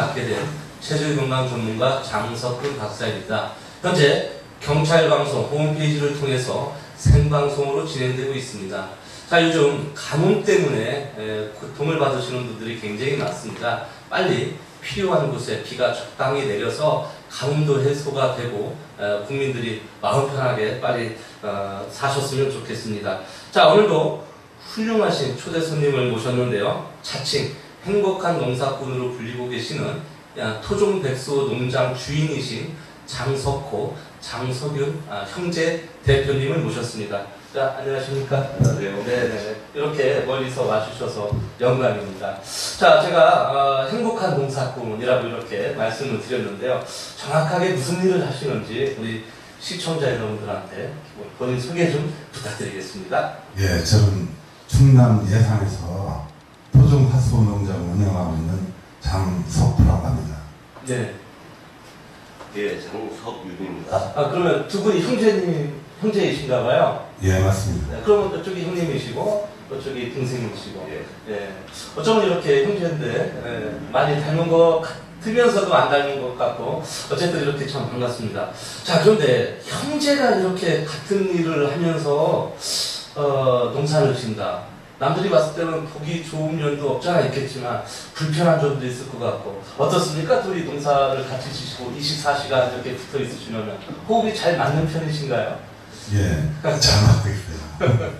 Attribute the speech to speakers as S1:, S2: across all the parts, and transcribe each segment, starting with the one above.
S1: 맡게 된 체질건강 전문가 장석근 박사입니다. 현재 경찰방송 홈페이지를 통해서 생방송으로 진행되고 있습니다. 자, 요즘 가뭄 때문에 고통을 받으시는 분들이 굉장히 많습니다. 빨리 필요한 곳에 비가 적당히 내려서 가뭄도 해소가 되고 국민들이 마음 편하게 빨리 사셨으면 좋겠습니다. 자, 오늘도 훌륭하신 초대 손님을 모셨는데요. 자칭 행복한 농사꾼으로 불리고 계시는 토종백수 농장 주인이신 장석호, 장석윤 형제 대표님을 모셨습니다. 자, 안녕하십니까?
S2: 안녕하세요.
S1: 네네. 이렇게 멀리서 와주셔서 영광입니다. 자, 제가 행복한 농사꾼이라고 이렇게 말씀을 드렸는데요. 정확하게 무슨 일을 하시는지 우리 시청자 여러분들한테 본인 소개 좀 부탁드리겠습니다.
S3: 예, 저는 충남 예산에서 토종 하수 농장을 운영하고 있는 장석호라고 합니다.
S1: 네.
S2: 예, 장석윤입니다.
S1: 그러면 두 분이 형제이신가 봐요?
S3: 예, 맞습니다.
S1: 네, 그러면 이쪽이 형님이시고 이쪽이 동생이시고.
S2: 예.
S1: 예. 어쩌면 이렇게 형제인데 많이 닮은 것 같으면서도 안 닮은 것 같고 어쨌든 이렇게 참 반갑습니다. 자, 그런데 형제가 이렇게 같은 일을 하면서 농사를 짓는다. 남들이 봤을 때는 보기 좋은 면도 없지 않아 있겠지만 불편한 점도 있을 것 같고 어떻습니까? 둘이 농사를 같이 지시고 24시간 이렇게 붙어 있으시면 호흡이 잘 맞는 편이신가요?
S3: 예, 잘 맞고 있어요.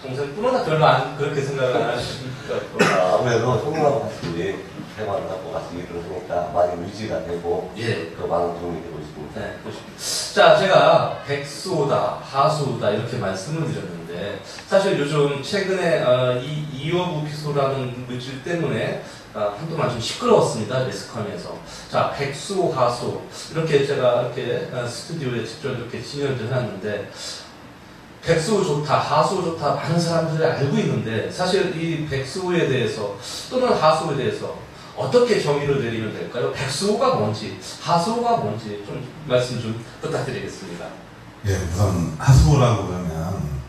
S1: 동생뿐이나 별로 안 그렇게 생각을 안 하시는 것 같고
S2: 아무래도 형님하고 같이 생활을 하고 같이 일을 하니까 많이 유지가 되고
S1: 예.
S2: 더 많은 도움이 되고 있습니다.
S1: 네, 자, 제가 백수다, 하수다 이렇게 말씀을 드렸는데 사실 요즘 최근에 이 이어부 피소라는 물질 때문에 한동안 좀 시끄러웠습니다. 매스컴에서. 자, 백수, 하수 이렇게 제가 이렇게 스튜디오에 직접 이렇게 진열을 해놨는데 백수 좋다, 하수 좋다 많은 사람들이 알고 있는데 사실 이 백수에 대해서 또는 하수에 대해서 어떻게 정의를 내리면 될까요? 백수가 뭔지, 하수가 뭔지 좀 말씀 좀 부탁드리겠습니다.
S3: 예, 우선 하수라고 그러면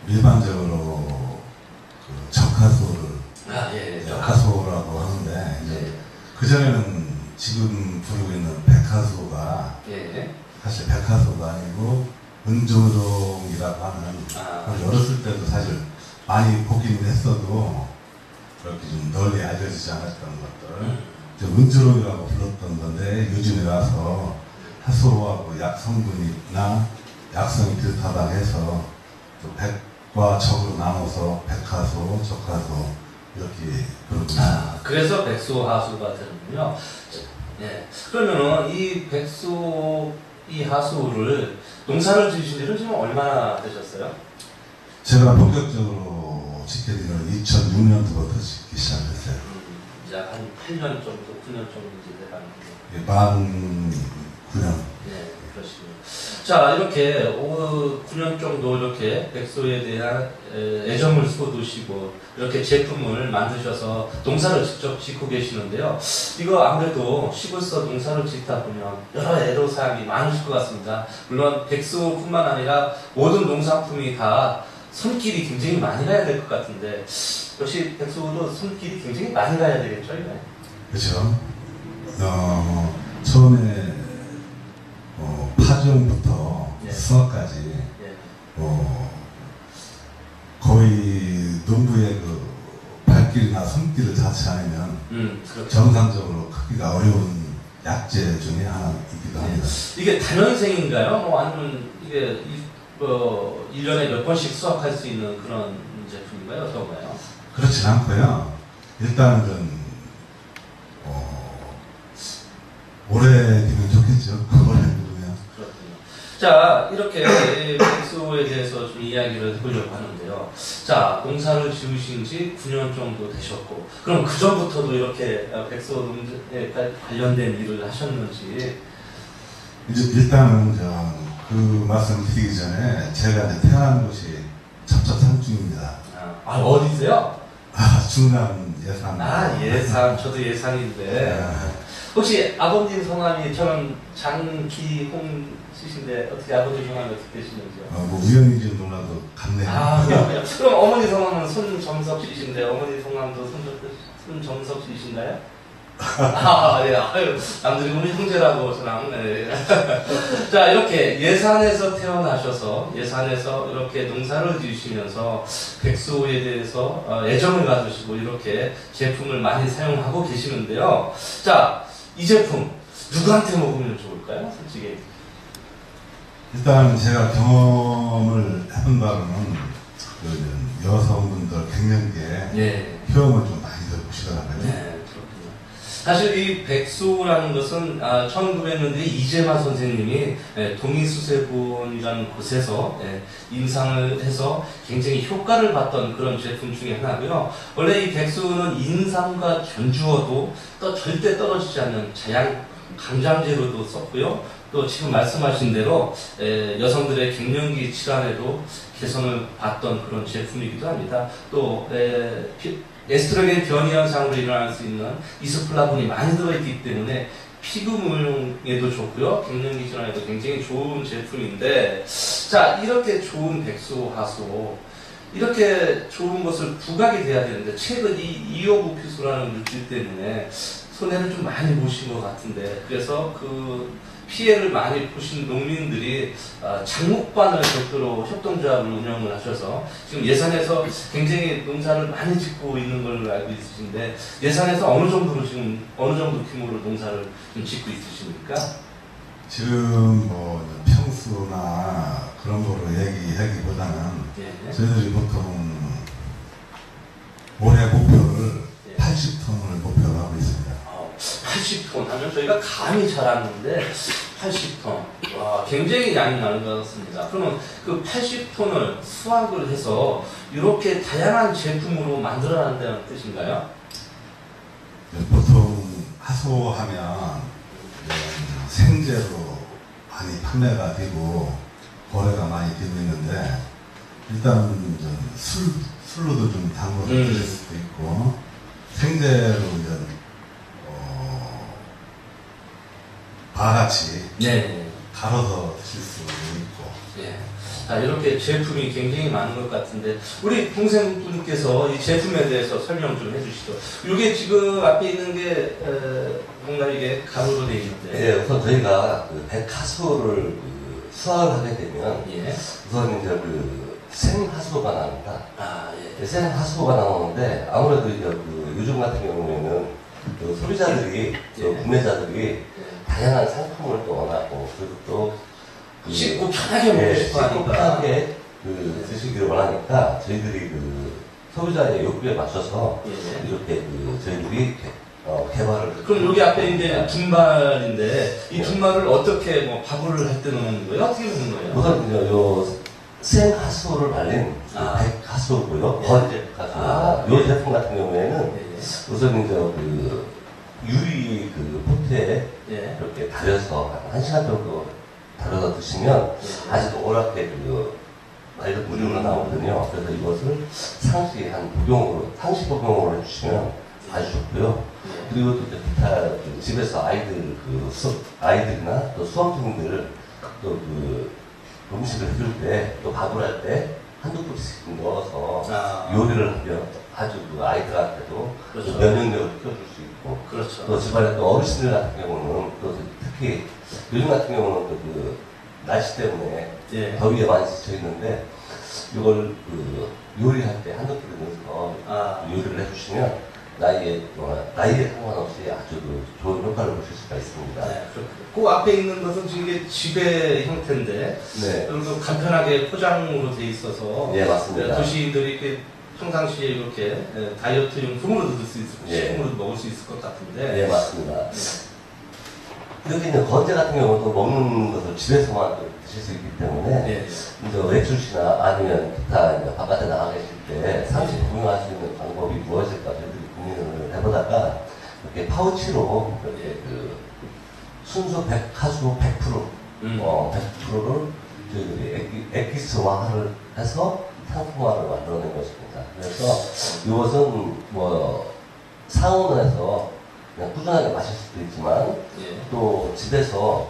S3: 일반적으로 그 적하수를
S1: 예,
S3: 적하수라고 하는데
S1: 예.
S3: 그전에는 지금 부르고 있는 백하수가
S1: 예.
S3: 사실 백하수가 아니고 은조종이라고 하는 어렸을 때도 사실 많이 보긴 했어도 그렇게 좀 널리 알려지지 않았던 것들 은조종이라고 불렀던 건데 요즘에 와서 하수하고 약 성분이나 약성이 비슷하다 해서 또 백과 적으로 나눠서 백하수, 적하수 이렇게 부르고
S1: 그래서 백수, 하수가 되는군요. 예. 그러면은 이 백수, 이 하수를 농사를 지으신 지는 지금 얼마나 되셨어요?
S3: 제가 본격적으로 짓게 된 건 2006년도부터 짓기 시작했어요.
S1: 이제 한 8년 정도, 9년 정도 이제 돼가는데.
S3: 예, 만 9년.
S1: 네, 그러시군요. 자, 이렇게 9년 정도 이렇게 백소에 대한 애정을 쏟으시고 이렇게 제품을 만드셔서 농사를 직접 짓고 계시는데요. 이거 아무래도 시골서 농사를 짓다 보면 여러 애로사항이 많으실 것 같습니다. 물론 백소뿐만 아니라 모든 농산품이 다 손길이 굉장히 많이 가야 될 것 같은데 역시 백소도 손길이 굉장히 많이 가야 되겠죠, 이거?
S3: 그렇죠. 처음에 파종부터
S1: 예.
S3: 수확까지
S1: 예.
S3: 거의 농부의 그 발길이나 손길을 닿지 않으면
S1: 그렇죠.
S3: 정상적으로 크기가 어려운 약재 중에 하나이기도 합니다.
S1: 이게 단연생인가요? 뭐 아니면 이게 1년에 몇 번씩 수확할 수 있는 그런 제품인가요? 어떤가요?
S3: 그렇진 않고요. 일단은 오래되면 좋겠죠. 오래되면.
S1: 그렇군요. 자, 이렇게 백수에 대해서 좀 이야기를 해보려고 하는데요. 자, 농사를 지으신 지 9년 정도 되셨고, 그럼 그 전부터도 이렇게 백수 농사에 관련된 일을 하셨는지?
S3: 이제 일단은 그 말씀 드리기 전에 제가 이제 태어난 곳이 첩첩산중입니다.
S1: 어디세요?
S3: 충남 예산.
S1: 예산. 저도 예산인데. 혹시 아버님 성함이 저는 장기홍 씨신데 어떻게 아버님 성함이 어떻게 되시는지요?
S3: 뭐 우연인지 놀라도 같네요.
S1: 그럼 어머니 성함은 손정석 씨신데 어머니 성함도 손정석 씨신가요? 예. 아유, 남들이 우리 형제라고 저랑. 네. 자, 이렇게 예산에서 태어나셔서 예산에서 이렇게 농사를 지으시면서 백수호에 대해서 애정을 가지시고 이렇게 제품을 많이 사용하고 계시는데요. 자, 이 제품 누구한테 먹으면 좋을까요? 솔직히.
S3: 일단 제가 경험을 해본 바로는 그 여성분들 갱년기에
S1: 예.
S3: 효험을 좀 많이들 보시더라고요.
S1: 네, 그렇군요. 사실 이 백수라는 것은 1900년대 이재만 선생님이 동의수세본이라는 곳에서 임상을 해서 굉장히 효과를 봤던 그런 제품 중에 하나고요. 원래 이 백수는 인삼과 견주어도 또 절대 떨어지지 않는 자양 강장제로도 썼고요. 또 지금 말씀하신 대로 여성들의 갱년기 질환에도 개선을 받던 그런 제품이기도 합니다. 또 에스트로겐 변이 현상으로 일어날 수 있는 이소플라본이 많이 들어있기 때문에 피부무용에도 좋고요. 갱년기 질환에도 굉장히 좋은 제품인데, 자, 이렇게 좋은 백수하소, 이렇게 좋은 것을 부각이 돼야 되는데 최근 이 이오부피수라는 물질 때문에 손해를 좀 많이 보신 것 같은데, 그래서 그 피해를 많이 보신 농민들이 장목반을 대표로 협동조합을 운영을 하셔서 지금 예산에서 굉장히 농사를 많이 짓고 있는 걸로 알고 있으신데, 예산에서 어느 정도 규모로 농사를 좀 짓고 있으십니까?
S3: 지금 뭐 평수나 그런 거로 얘기하기보다는
S1: 예.
S3: 저희들이 보통 올해 목표를
S1: 예.
S3: 80톤을 목표로 하고 있습니다.
S1: 80톤 하면 저희가 감이 잘 왔는데 80톤. 와, 굉장히 양이 많은 것 같습니다. 그러면 그 80톤을 수확을 해서 이렇게 다양한 제품으로 만들어낸다는 뜻인가요?
S3: 보통 하소하면 생제로 많이 판매가 되고 거래가 많이 되고 있는데, 일단은 술로도 좀 담궈서 드실 수도 있고, 생제로 이제 바같이
S1: 네.
S3: 갈아서 드실 수도 있고.
S1: 예. 자, 이렇게 제품이 굉장히 많은 것 같은데, 우리 동생분께서 이 제품에 대해서 설명 좀 해주시죠. 이게 지금 앞에 있는 게 뭔가 이게 가루로 되어 있는데.
S2: 예, 우선 저희가 그 백하수를 수확을 하게 되면
S1: 예.
S2: 우선 이제 그 생하수가 나옵니다.
S1: 아, 예.
S2: 생하수가 나오는데 아무래도 이제 그 요즘 같은 경우에는 그 소비자들이 또
S1: 예.
S2: 구매자들이 다양한 상품을 또 원하고, 그리고 또
S1: 씻고 편하게 먹고 싶어
S2: 씻고
S1: 하니까.
S2: 편하게 드시기를 원하니까 저희들이 그 소비자의 욕구에 맞춰서
S1: 예.
S2: 이렇게 저희들이 개발을.
S1: 그럼 여기 앞에 이제 분말인데 이
S2: 네.
S1: 분말을 어떻게 뭐 밥을 할 때 넣는 거예요? 어떻게 넣는 거예요?
S2: 우선 이제 요 생하수를 말린
S1: 아.
S2: 백하수고요.
S1: 예.
S2: 건제 하수.
S1: 아.
S2: 요 제품 같은 경우에는
S1: 예.
S2: 우선 이제 그 유리 그 포트에
S1: 예.
S2: 이렇게 달여서 한 1시간 정도 달여서 드시면
S1: 예.
S2: 아주 노랗게 말도 무료로 나오거든요. 그래서 이것을 상시 복용으로 해주시면 아주 좋고요.
S1: 예.
S2: 그리고 또 기타 집에서 아이들이나 또 수험생들 또 음식을 해줄 때, 또 밥을 할 때 한두 뿌리씩 넣어서
S1: 아.
S2: 요리를 하면 아주 아이들한테도
S1: 그렇죠.
S2: 면역력을 키워줄 수 있고,
S1: 그렇죠.
S2: 또 집안에 또 어르신들 같은 경우는 또 특히 요즘 같은 경우는 또 날씨 때문에
S1: 예.
S2: 더위에 많이 지쳐 있는데, 이걸 요리할 때 한두 뿌리 넣어서
S1: 아.
S2: 요리를 해주시면 나이에 상관없이 아주 좋은 효과를 보실 수가 있습니다.
S1: 네, 그 앞에 있는 것은 지금 이게 지배 형태인데,
S2: 네.
S1: 그리고 간편하게 포장으로 돼 있어서
S2: 예, 맞습니다.
S1: 도시인들이 이렇게 평상시에 이렇게 다이어트 용품으로도 들 수 있을,
S2: 예.
S1: 식품으로도 먹을 수 있을 것 같은데.
S2: 네, 맞습니다. 여기 있는 건제 같은 경우도 먹는 것을 집에서만 드실 수 있기 때문에,
S1: 예.
S2: 이제 외출시나 아니면 기타 이제 바깥에 나가 계실 때 상시 복용할 수 있는 방법이 무엇일까 저희들이 고민을 해보다가, 이렇게 파우치로 이렇게 순수 하수 100%, 100%를 저희들이 엑기스화를 해서 상품화를 만들어낸 것입니다. 그래서 이것은 뭐 상온에서 그냥 꾸준하게 마실 수도 있지만,
S1: 예.
S2: 또 집에서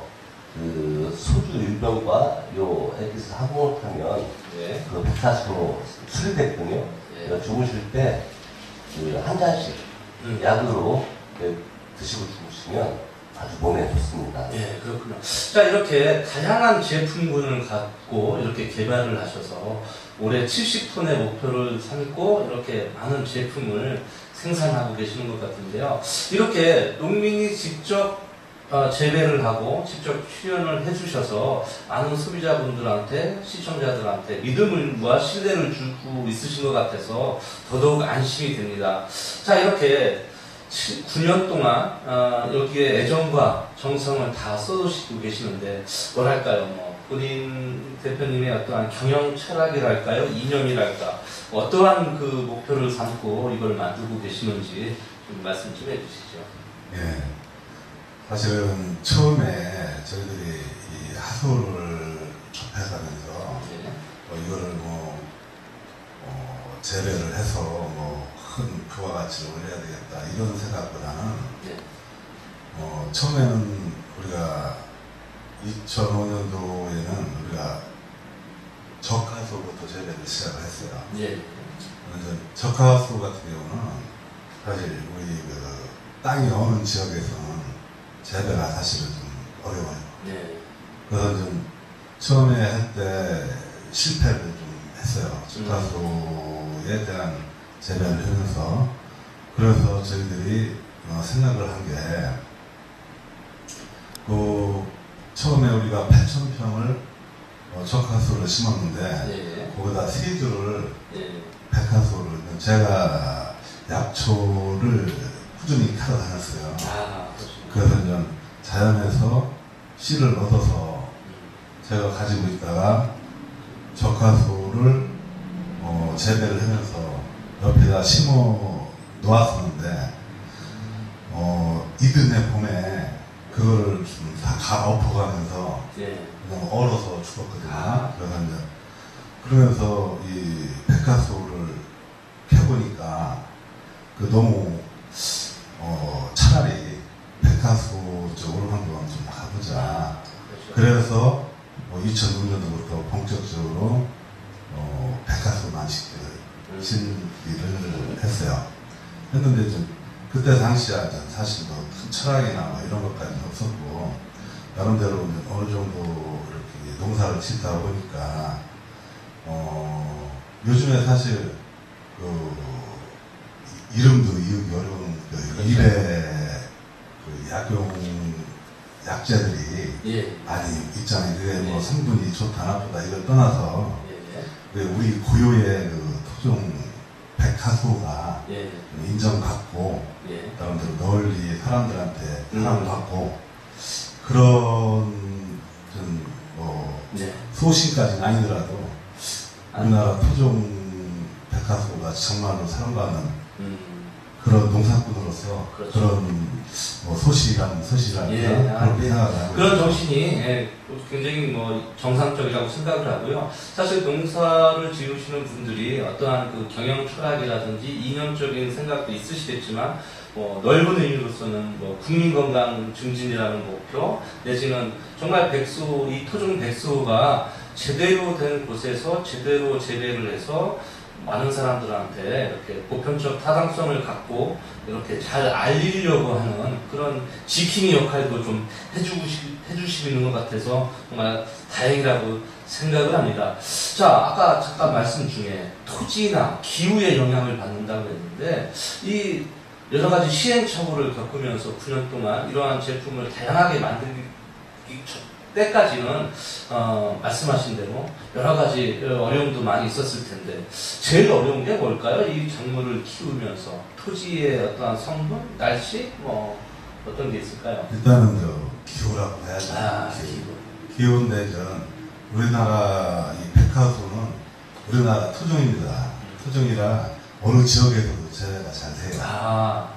S2: 소주 1병과 요 엑기스 합성을 하면
S1: 예.
S2: 140으로 수리됐거든요.
S1: 예.
S2: 주무실 때 한 잔씩 약으로 드시고 주무시면 아주 몸에 좋습니다.
S1: 네, 그렇군요. 자, 이렇게 다양한 제품군을 갖고 이렇게 개발을 하셔서 올해 70톤의 목표를 삼고 이렇게 많은 제품을 생산하고 계시는 것 같은데요. 이렇게 농민이 직접 재배를 하고 직접 출연을 해주셔서 많은 소비자분들한테, 시청자들한테 믿음과 신뢰를 주고 있으신 것 같아서 더더욱 안심이 됩니다. 자, 이렇게 9년 동안 여기에 애정과 정성을 다 쏟으시고 계시는데 뭐랄까요, 본인 대표님의 어떠한 경영 철학이랄까요, 이념이랄까, 어떠한 그 목표를 삼고 이걸 만들고 계시는지 좀 말씀 좀 해주시죠.
S3: 예. 사실은 처음에 저희들이 이 하소를 접해가면서 이거를 재배를 해서 큰 부가가치를 올려야 되겠다 이런 생각보다는 처음에는 우리가 2005년도에는 우리가 적화소부터 재배를 시작을 했어요. 그래서 적화소 같은 경우는 사실 우리 그 땅이 어느 지역에서는 재배가 사실은 좀 어려워요. 그래서 좀 처음에 할 때 실패를 좀 했어요. 적화소에 대한 재배를 하면서. 그래서 저희들이 생각을 한 게, 처음에 우리가 8,000평을 적화소를 심었는데, 거기다 세주를, 백화소를, 제가 약초를 꾸준히 캐러 다녔어요. 그래서 이제 자연에서 씨를 얻어서 제가 가지고 있다가 적화소를 재배를 하면서 옆에다 심어 놓았었는데 이듬해 봄에 그거를 좀 다 엎어가면서 그냥 얼어서 죽었거든요. 그래서 이제 그러면서 이 백화소를 캐보니까 너무 차라리 백화소 쪽으로 한번 좀 가보자. 그래서 2006년도부터 본격적으로 백화소 만식들을 심기를 했어요. 했는데 좀 그때 당시에 사실 큰 철학이나 이런 것까지는 없었고 나름대로 어느 정도 이렇게 농사를 짓다 보니까 요즘에 사실 이름도 이으기 어려운 일의 약재들이 많이 있잖아요. 그게 성분이 좋다 나쁘다 이걸 떠나서 우리 고유의 토종 백화소가 인정받고 나름대로 널리 사람들한테 사랑받고 그런 소신까지는 아니더라도 우리나라 토종 백화소가 정말로 사랑받는 그런 농사꾼으로서 그런 소시라는 그렇게 생각을
S1: 그런 정신이 굉장히 정상적이라고 생각을 하고요. 사실 농사를 지으시는 분들이 어떠한 그 경영 철학이라든지 이념적인 생각도 있으시겠지만 넓은 의미로서는 국민 건강 증진이라는 목표 내지는 정말 이 토종 백소가 제대로 된 곳에서 제대로 재배를 해서 많은 사람들한테 이렇게 보편적 타당성을 갖고 이렇게 잘 알리려고 하는 그런 지킴이 역할도 좀 해주시는 것 같아서 정말 다행이라고 생각을 합니다. 자, 아까 잠깐 말씀 중에 토지나 기후의 영향을 받는다고 했는데 이 여러 가지 시행착오를 겪으면서 9년 동안 이러한 제품을 다양하게 만들기 때까지는 말씀하신 대로 여러 가지 어려움도 많이 있었을 텐데 제일 어려운 게 뭘까요? 이 작물을 키우면서 토지의 어떠한 성분, 날씨, 어떤 게 있을까요?
S3: 일단은 기후라고 해야죠. 기후인데 우리나라 이 백화소는 우리나라 토종입니다. 토종이라 어느 지역에서도 재배가 잘 돼요.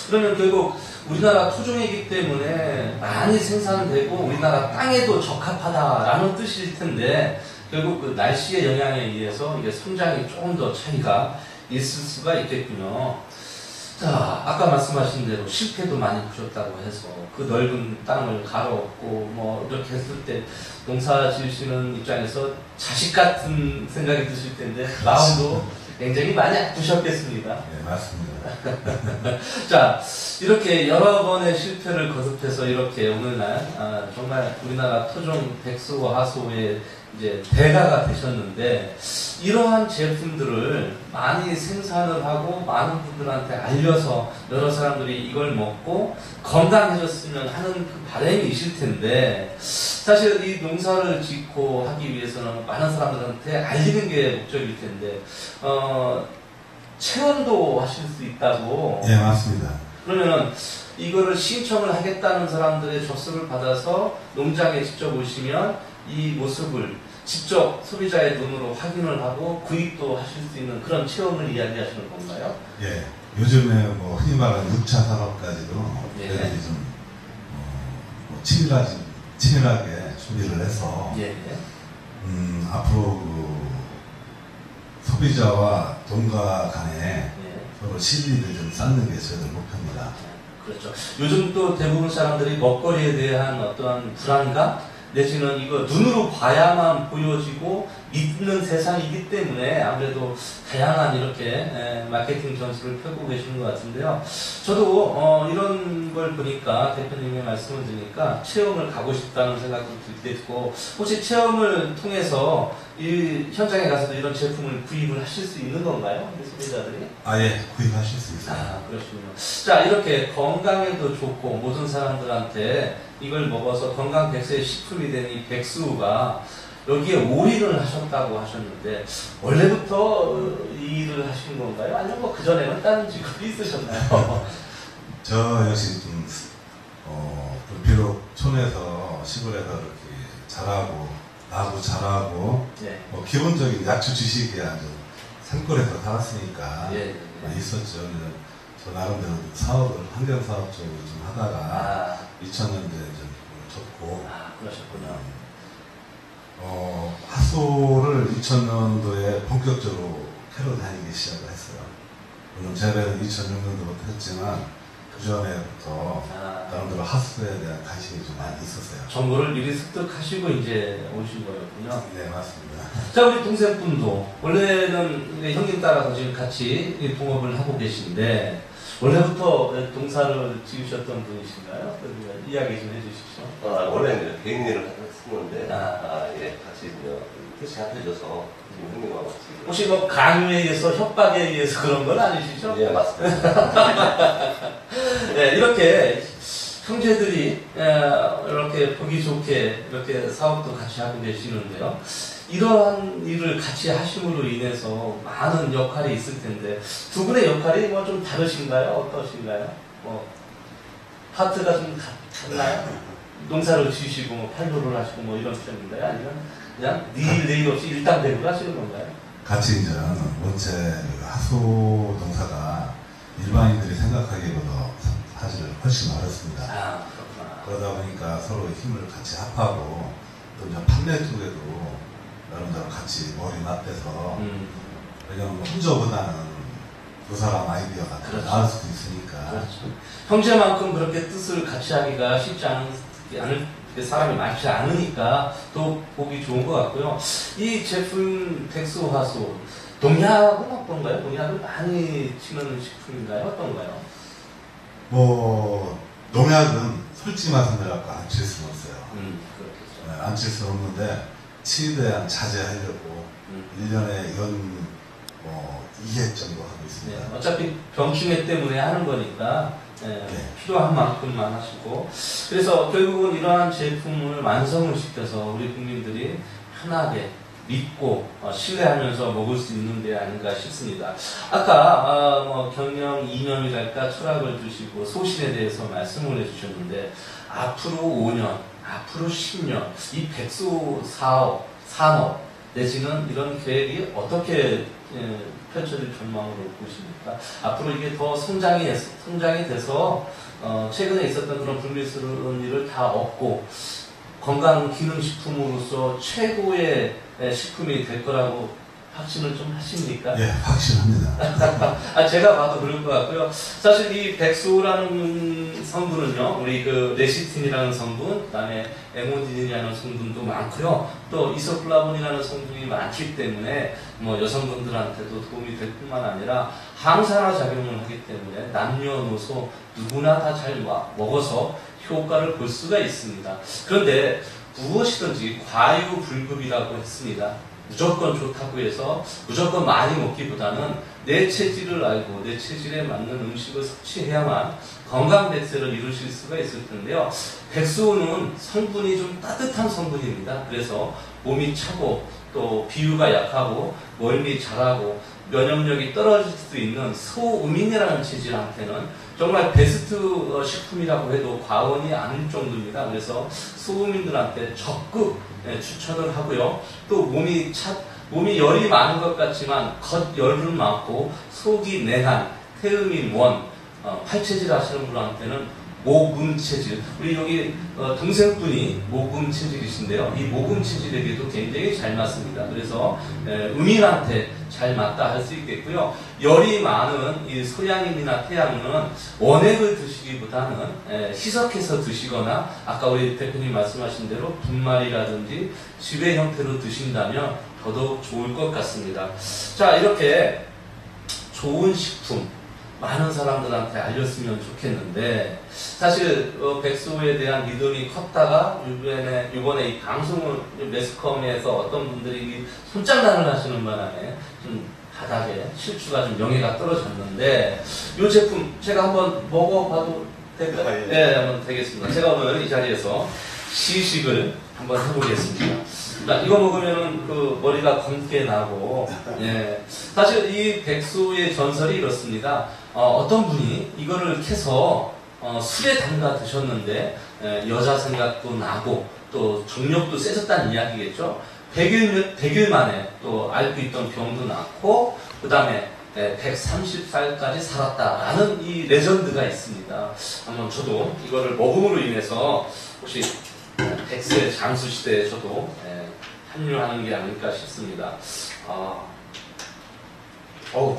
S1: 그러면 결국 우리나라 토종이기 때문에 많이 생산되고 우리나라 땅에도 적합하다라는 뜻일 텐데 결국 그 날씨의 영향에 의해서 이게 성장이 조금 더 차이가 있을 수가 있겠군요. 자, 아까 말씀하신 대로 실패도 많이 보셨다고 해서 그 넓은 땅을 갈아엎고 이렇게 했을 때 농사 지으시는 입장에서 자식 같은 생각이 드실 텐데 마음도 굉장히 많이 아프셨겠습니다.
S3: 네, 맞습니다.
S1: 자, 이렇게 여러 번의 실패를 거듭해서 이렇게 오늘날 정말 우리나라 토종 백수 하수의 이제 대가가 되셨는데, 이러한 제품들을 많이 생산을 하고 많은 분들한테 알려서 여러 사람들이 이걸 먹고 건강해졌으면 하는 그 바람이 있을 텐데, 사실 이 농사를 짓고 하기 위해서는 많은 사람들한테 알리는 게 목적일 텐데, 체험도 하실 수 있다고.
S3: 예, 맞습니다.
S1: 그러면은 이거를 신청을 하겠다는 사람들의 접수를 받아서 농장에 직접 오시면 이 모습을 직접 소비자의 눈으로 확인을 하고 구입도 하실 수 있는 그런 체험을 이야기하시는 건가요?
S3: 예, 요즘에 뭐 흔히 말하는 6차 산업까지도
S1: 예.
S3: 저희들이 좀 치밀하게 준비를 해서
S1: 예.
S3: 앞으로 그 소비자와 농가 간에
S1: 예.
S3: 서로 실리를 좀 쌓는 게 저희들 목표입니다.
S1: 그렇죠. 요즘 또 대부분 사람들이 먹거리에 대한 어떠한 불안감 내지는 이거 눈으로 봐야만 보여지고 믿는 세상이기 때문에 아무래도 다양한 이렇게 마케팅 전술을 펴고 계시는 것 같은데요. 저도 이런 걸 보니까 대표님의 말씀을 드니까 체험을 가고 싶다는 생각도 들고, 혹시 체험을 통해서 이 현장에 가서도 이런 제품을 구입을 하실 수 있는 건가요? 우리 소비자들이?
S3: 아예 구입하실 수 있어요.
S1: 아, 그렇군요. 자, 이렇게 건강에도 좋고 모든 사람들한테 이걸 먹어서 건강 백세의 식품이 된 이 백수가 여기에 올인을 하셨다고 하셨는데, 원래부터 이 일을 하신 건가요? 아니면 뭐 그전에는 다른 직업이 있으셨나요?
S3: 저 역시 좀 비록 촌에서 시골에서 이렇게 자라고 나고 자라고
S1: 네.
S3: 뭐 기본적인 약초 지식이 아주 산골에서 살았으니까
S1: 예.
S3: 많이 있었죠. 그래서 저 나름대로 사업을 환경 사업 쪽으로 좀 하다가 2000년대에 좀 접고
S1: 그러셨군요.
S3: 하소를 2000년도에 본격적으로 캐러 다니기 시작을 했어요. 물론 재배는 2006년도부터 했지만 그 전에부터 나름대로 하수에 대한 관심이 좀 많이 있었어요.
S1: 정보를 미리 습득하시고 이제 오신 거였군요.
S3: 네, 맞습니다.
S1: 자, 우리 동생분도 원래는 형님 따라서 지금 같이 동업을 하고 계신데, 원래부터 동사를 지으셨던 분이신가요? 이야기 좀 해주십시오.
S2: 원래는 개인 일을 했었는데, 예, 같이 이제 뜻이 합해져서 지금 형님하고 같이.
S1: 혹시 뭐 강요에 의해서, 협박에 의해서 그런 건 아니시죠?
S2: 예, 맞습니다.
S1: 네, 이렇게 형제들이 이렇게 보기 좋게 이렇게 사업도 같이 하고 계시는데요. 이러한 일을 같이 하심으로 인해서 많은 역할이 있을 텐데, 두 분의 역할이 뭐 좀 다르신가요? 어떠신가요? 뭐 파트가 좀 같나요? 농사를 지으시고 뭐 판로를 하시고 뭐 이런 편인가요? 아니면 그냥 내일 없이 일당백으로 하시는 건가요?
S3: 같이 이제 원체 하소 농사가 일반인들이 생각하기보다 사실 훨씬 어렵습니다.
S1: 그렇구나.
S3: 그러다 보니까 서로 힘을 같이 합하고 또 이제 판매 쪽에도 나름대로 같이 머리 맞대서 왜냐면 혼자보다는 두 사람 아이디어가 더
S1: 그렇죠.
S3: 나을 수도 있으니까.
S1: 그렇죠. 형제만큼 그렇게 뜻을 같이 하기가 쉽지 않은 사람이 많지 않으니까 또 보기 좋은 것 같고요. 이 제품 백수화소 농약은 어떤가요? 농약을 많이 치는 식품인가요? 어떤가요?
S3: 뭐 농약은 솔직히 말씀드려서 안 칠 수는 없어요.
S1: 그렇겠죠.
S3: 안 칠 수는 없는데 최대한 자제하려고 1년에 연 2회 정도 하고 있습니다.
S1: 네, 어차피 병충해 때문에 하는 거니까 필요한 만큼만 하시고, 그래서 결국은 이러한 제품을 완성을 시켜서 우리 국민들이 편하게 믿고 신뢰하면서 먹을 수 있는 게 아닌가 싶습니다. 아까 뭐 경영 이념이랄까 철학을 주시고 소신에 대해서 말씀을 해주셨는데, 앞으로 5년, 앞으로 10년 이 백수 사업, 산업 내지는 이런 계획이 어떻게 펼쳐질 전망으로 보십니까? 앞으로 이게 더 성장이 돼서 최근에 있었던 그런 불미스러운 일을 다 없고 건강기능식품으로서 최고의 식품이 될 거라고 확신을 좀 하십니까?
S3: 예, 확실합니다.
S1: 제가 봐도 그럴 것 같고요. 사실 이 백소라는 성분은요, 우리 그 레시틴이라는 성분, 그다음에 에모딘이라는 성분도 많고요. 또 이소플라본이라는 성분이 많기 때문에 뭐 여성분들한테도 도움이 될 뿐만 아니라 항산화 작용을 하기 때문에 남녀노소 누구나 다 잘 먹어서 효과를 볼 수가 있습니다. 그런데 무엇이든지 과유불급이라고 했습니다. 무조건 좋다고 해서 무조건 많이 먹기보다는 내 체질을 알고 내 체질에 맞는 음식을 섭취해야만 건강 백세를 이루실 수가 있을 텐데요. 백수는 성분이 좀 따뜻한 성분입니다. 그래서 몸이 차고 또 비위가 약하고 멀미 잘하고 면역력이 떨어질 수 있는 소음인이라는 체질한테는 정말 베스트 식품이라고 해도 과언이 아닐 정도입니다. 그래서 소음인들한테 적극 추천을 하고요. 또 몸이 열이 많은 것 같지만 겉열은 많고 속이 내한, 태음인 원, 팔체질 하시는 분한테는 모금 체질, 우리 여기 동생분이 모금 체질이신데요. 이 모금 체질에게도 굉장히 잘 맞습니다. 그래서 음인한테 잘 맞다 할 수 있겠고요. 열이 많은 이 소양인이나 태양은 원액을 드시기보다는 희석해서 드시거나 아까 우리 대표님 말씀하신 대로 분말이라든지 지배 형태로 드신다면 더더욱 좋을 것 같습니다. 자, 이렇게 좋은 식품 많은 사람들한테 알렸으면 좋겠는데 사실 백소에 대한 믿음이 컸다가 이번에 이 방송을 매스컴에서 어떤 분들이 이 손장난을 하시는 바람에 좀 바닥에 실추가 좀 명예가 떨어졌는데 이 제품 제가 한번 먹어봐도 될까요? 네, 한번 되겠습니다. 제가 오늘 이 자리에서 시식을 한번 해보겠습니다. 이거 먹으면은 그 머리가 검게 나고, 예. 사실 이 백소의 전설이 이렇습니다. 어떤 분이 이거를 캐서 술에 담가 드셨는데 여자 생각도 나고 또 정력도 세졌다는 이야기겠죠. 100일 만에 또 앓고 있던 병도 낫고 그 다음에 130살까지 살았다라는 이 레전드가 있습니다. 한번 저도 이거를 먹음으로 인해서 혹시 100세 장수 시대에 저도 합류하는 게 아닐까 싶습니다.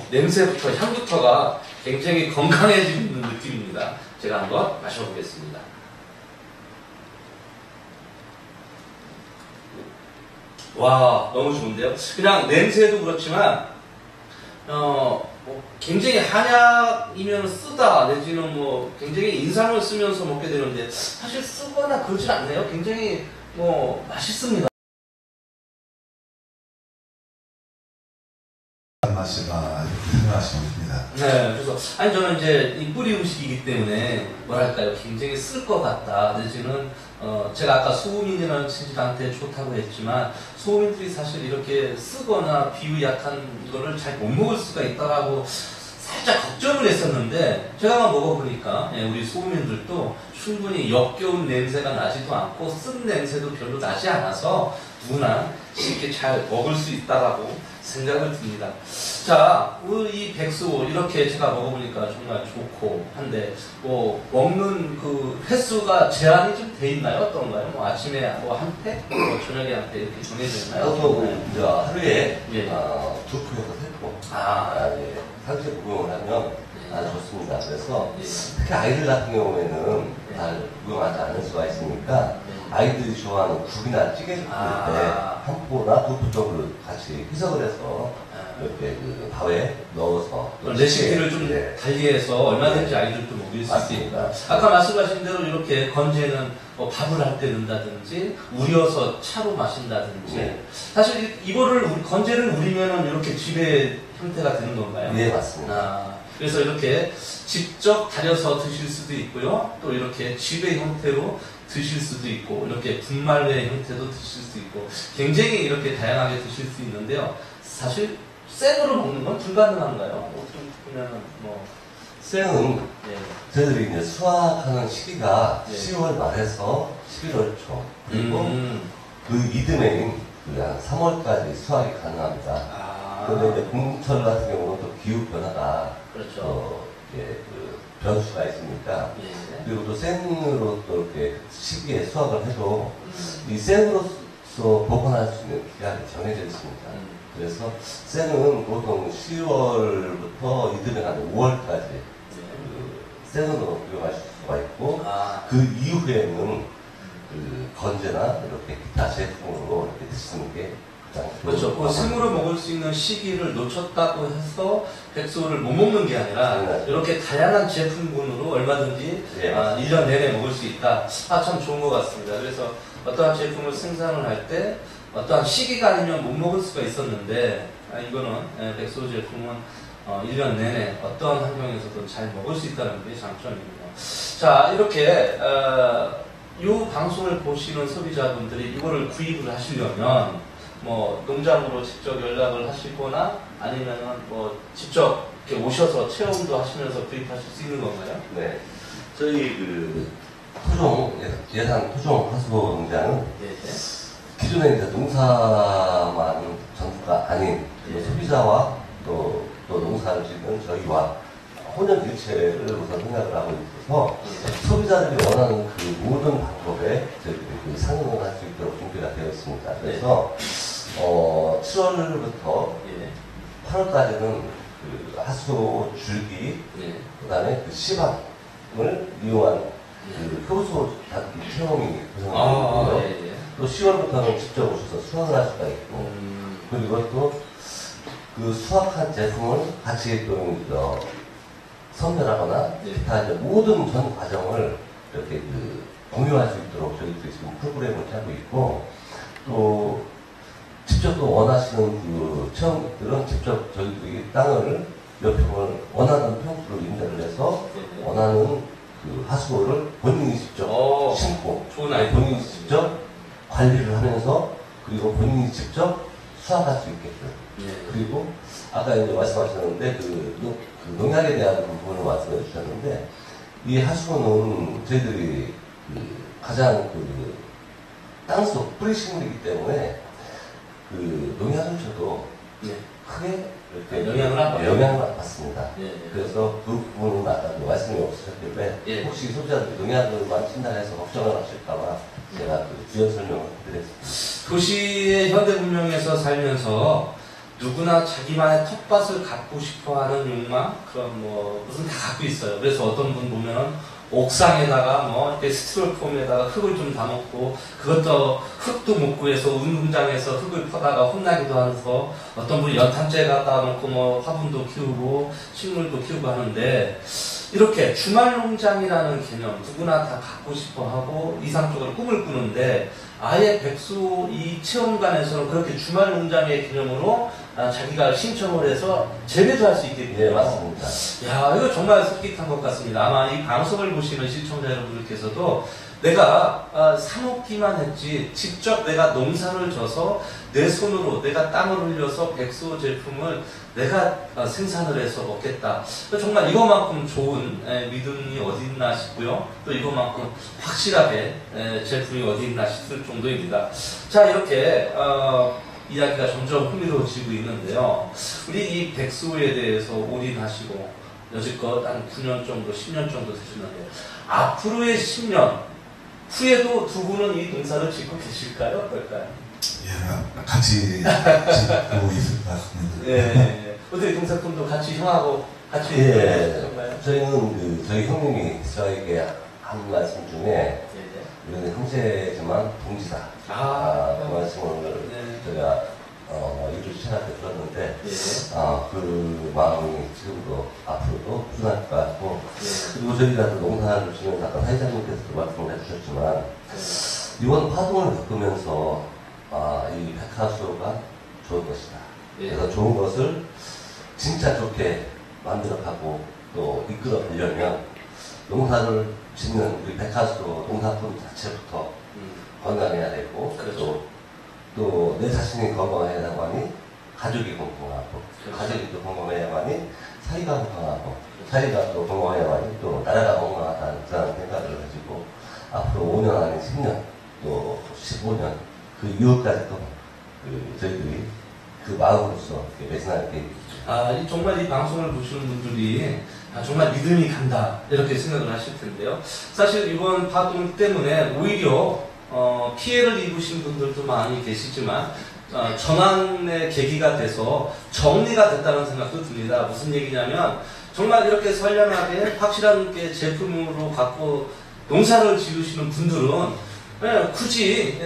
S1: 냄새부터 향부터가 굉장히 건강해지는 느낌입니다. 제가 한번 마셔보겠습니다. 와, 너무 좋은데요? 그냥 냄새도 그렇지만 굉장히 한약이면 쓰다 내지는 뭐 굉장히 인상을 쓰면서 먹게 되는데 사실 쓰거나 그러진 않네요. 굉장히 맛있습니다.
S3: 맛이다 이렇게 생각하시면 됩니다.
S1: 네, 그래서 저는 이제 이 뿌리 음식이기 때문에 뭐랄까요, 굉장히 쓸 것 같다 내지는 제가 아까 소음인이라는 체질한테 좋다고 했지만 소음인들이 사실 이렇게 쓰거나 비위 약한 거를 잘 못 먹을 수가 있다라고 살짝 걱정을 했었는데 제가 먹어보니까 우리 소음인들도 충분히 역겨운 냄새가 나지도 않고 쓴 냄새도 별로 나지 않아서 누구나 쉽게 잘 먹을 수 있다라고 생각을 듭니다. 자, 이 백수 이렇게 제가 먹어보니까 정말 좋고 한데 먹는 그 횟수가 제한이 좀 돼 있나요? 어떤가요? 아침에 한 팩, 저녁에 한 팩 이렇게 정해져 있나요?
S2: 보통 이제 하루에
S1: 예.
S2: 2포에서 3포 상체 복용을 하면 아주 좋습니다. 그래서 특히 아이들 같은 경우에는 잘 복용하지 않을 수가 있으니까 아이들이 좋아하는 국이나 찌개를 끓일 때 한 포나 2포 정도를 같이 희석을 해서 이렇게 그 밥에 넣어서
S1: 레시피를 좀 달리해서 얼마든지 아이들도 먹일 수 있으니까 아까 말씀하신 대로 이렇게 건재는 밥을 할 때 넣는다든지 우려서 차로 마신다든지 사실 이거를 건재를 우리면은 이렇게 지배 형태가 되는 건가요?
S2: 네, 맞습니다.
S1: 그래서 이렇게 직접 달여서 드실 수도 있고요. 또 이렇게 지배 형태로 드실 수도 있고 이렇게 분말의 형태도 드실 수 있고 굉장히 이렇게 다양하게 드실 수 있는데요. 사실 생으로 먹는 건 불가능한가요?
S2: 생은 저희들이 이제 수확하는 시기가 10월 말에서 11월 초 그리고 그 이듬해인 한 3월까지 수확이 가능합니다. 그런데 이제 봄철 같은 경우는 또 기후 변화가
S1: 그렇죠.
S2: 그 변수가 있으니까 그리고 또 생으로 또 이렇게 시기에 수확을 해도 이 생으로 복원할 수 있는 기간이 정해져 있습니다. 그래서 쇠는 보통 10월부터 이듬해 한 5월까지 쇠눈으로 구경하실 수가 있고 그 이후에는 그 건재나 이렇게 기타 제품으로 이렇게 드시는 게 가장
S1: 그렇죠. 그 생으로 먹을 수 있는 시기를 놓쳤다고 해서 백소를 못 먹는 게 아니라 이렇게 다양한 제품군으로 얼마든지 1년 내내 먹을 수 있다. 참 좋은 것 같습니다. 그래서 어떠한 제품을 생산을 할 때 어떠한 시기가 아니면 못 먹을 수가 있었는데 이거는 백소 제품은 1년 내내 어떠한 환경에서도 잘 먹을 수 있다는 게 장점입니다. 자, 이렇게 이 방송을 보시는 소비자분들이 이거를 구입을 하시려면 뭐 농장으로 직접 연락을 하시거나 아니면은 뭐 직접 이렇게 오셔서 체험도 하시면서 구입하실 수 있는 건가요?
S2: 네. 저희 그 예산 토종 하수 농장은 기존에 이제 농사만 전부가 아닌 소비자와 또 농사를 짓는 저희와 혼연일체를 우선 생각을 하고 있어서 소비자들이 원하는 그 모든 방법에 저희들이 그 상용을 할 수 있도록 준비가 되어 있습니다. 그래서 7월부터 8월까지는 그 하수 줄기, 그 다음에 그 시방을 이용한 그 효소 체험이 구성되어 있고요. 또 10월부터는 직접 오셔서 수확을 할 수가 있고, 그리고 또 그 수확한 제품을 같이 또 선별하거나 기타 이제 모든 전 과정을 이렇게 그 공유할 수 있도록 저희들이 지금 프로그램을 짜고 있고, 또 직접 또 원하시는 그 체험들은 직접 저희들이 땅을 몇 평을 원하는 평수로 임대를 해서 원하는 그 하수구를 본인이 직접 심고 본인이 직접 관리를 하면서 그리고 본인이 직접 수확할 수 있게끔 그리고 아까 이제 말씀하셨는데 그 농약에 대한 부분을 말씀해 주셨는데 이 하수구는 저희들이 그 가장 그 땅속 뿌리식물이기 때문에 그 농약을 줘도 크게 이렇게 영향을 안 받습니다. 그래서 그 부분은 아까 말씀이 없으셨길래 혹시 소비자들이 농약을만 친다고 해서 걱정을 하실까봐 제가 그 주요 설명을 드렸습니다.
S1: 도시의 현대 문명에서 살면서 누구나 자기만의 텃밭을 갖고 싶어하는 욕망 그런 뭐 무슨 다 갖고 있어요. 그래서 어떤 분 보면은 옥상에다가 뭐 이렇게 스티로폼에다가 흙을 좀 담았고 그것도 흙도 못 구해서 운동장에서 흙을 퍼다가 혼나기도 하면서 어떤 분이 연탄재 갖다 놓고 뭐 화분도 키우고 식물도 키우고 하는데 이렇게 주말 농장이라는 개념 누구나 다 갖고 싶어 하고 이상적으로 꿈을 꾸는데 아예 백수 이 체험관에서는 그렇게 주말 농장의 개념으로 자기가 신청을 해서 재배도 할 수 있겠군요.
S2: 네, 맞습니다.
S1: 야, 이거 정말 솔깃한 것 같습니다. 아마 이 방송을 보시는 시청자 여러분들께서도 내가 사먹기만 했지 직접 내가 농사를 져서 내 손으로 내가 땀을 흘려서 백수 제품을 내가 생산을 해서 먹겠다. 정말 이거만큼 좋은 믿음이 어디 있나 싶고요. 또 이거만큼 확실하게 제품이 어디 있나 싶을 정도입니다. 자, 이렇게 이야기가 점점 흥미로워지고 있는데요. 우리 이 백수에 대해서 올인하시고 여지껏 한 9년 정도, 10년 정도 되셨는데 앞으로의 10년 후에도 두 분은 이 농사를 짓고 계실까요? 어떨까요?
S3: 예, 같이 짓고 있을 것 같습니다.
S1: 예. 어떻게 동사꾼도 같이 형하고 같이
S2: 정말 저희는 그 저희 형님이 저에게 한 말씀 중에 우리는 형제지만 동지다. 그 말씀을 제가 일을 시작할 때 들었는데 그 마음이 지금도 앞으로도 꾸준할 것 같고 그리고 저희가 또 농사를 지면서 아까 사회자님께서도 말씀을 해주셨지만 이번 파동을 겪으면서 이 백화수가 좋은 것이다. 그래서 좋은 것을 진짜 좋게 만들어가고 또 이끌어 가려면 농사를 짓는 우리 백화수 농사꾼 자체부터 건강해야 되고 또 내 자신이 건강해야만이 가족이 건강하고 가족이 또 건강해야만이 사회가 건강하고 사회가 또 건강해야만이 또 나라가 건강하다는 그런 생각을 가지고 앞으로 5년 안에 10년 또 15년 그 이후까지도 저희들이 그 마음으로서 매진할 계획입니다.
S1: 정말 이 방송을 보시는 분들이 정말 믿음이 간다 이렇게 생각을 하실 텐데요. 사실 이번 파동 때문에 오히려 피해를 입으신 분들도 많이 계시지만 전환의 계기가 돼서 정리가 됐다는 생각도 듭니다. 무슨 얘기냐면 정말 이렇게 선량하게 확실한 게 제품으로 갖고 농사를 지으시는 분들은 굳이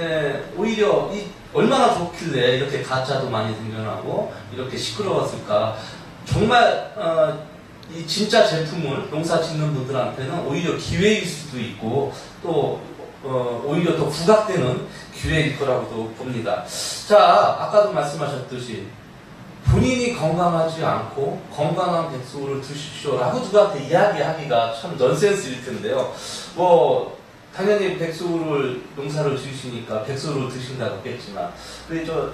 S1: 오히려 얼마나 좋길래 이렇게 가짜도 많이 생겨나고 이렇게 시끄러웠을까. 정말 이 진짜 제품을 농사 짓는 분들한테는 오히려 기회일 수도 있고 또 오히려 더 부각되는 기회일 거라고도 봅니다. 자, 아까도 말씀하셨듯이 본인이 건강하지 않고 건강한 백수를 드십시오라고 누구한테 이야기하기가 참 넌센스일 텐데요. 뭐 당연히 백수를 농사를 지으시니까 백수를 드신다고 했겠지만 우리 저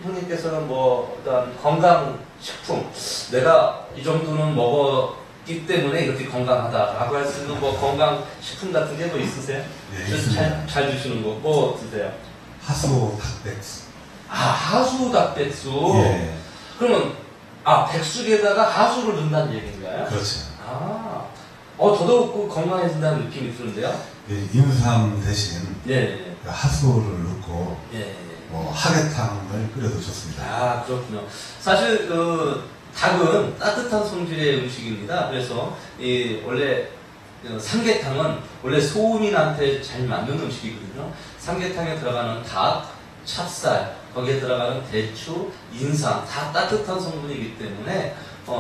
S1: 형님께서는 뭐 어떤 건강식품 내가 이 정도는 먹었기 때문에 이렇게 건강하다라고 할 수 있는 뭐 건강식품 같은 게 뭐 있으세요?
S3: 네, 있습니다.
S1: 잘 드시는 거 뭐 드세요?
S3: 하수 닭백수.
S1: 하수 닭백수.
S3: 예.
S1: 그러면 백숙에다가 하수를 넣는다는 얘기인가요?
S3: 그렇죠.
S1: 더더욱 건강해진다는 느낌이 드는데요.
S3: 예, 인삼 대신
S1: 예.
S3: 하수를 넣고
S1: 예.
S3: 뭐 하계탕을 끓여도 좋습니다.
S1: 그렇군요. 사실 닭은 따뜻한 성질의 음식입니다. 그래서 원래 삼계탕은 원래 소음인한테 잘 맞는 음식이거든요. 삼계탕에 들어가는 닭, 찹쌀, 거기에 들어가는 대추, 인삼 다 따뜻한 성분이기 때문에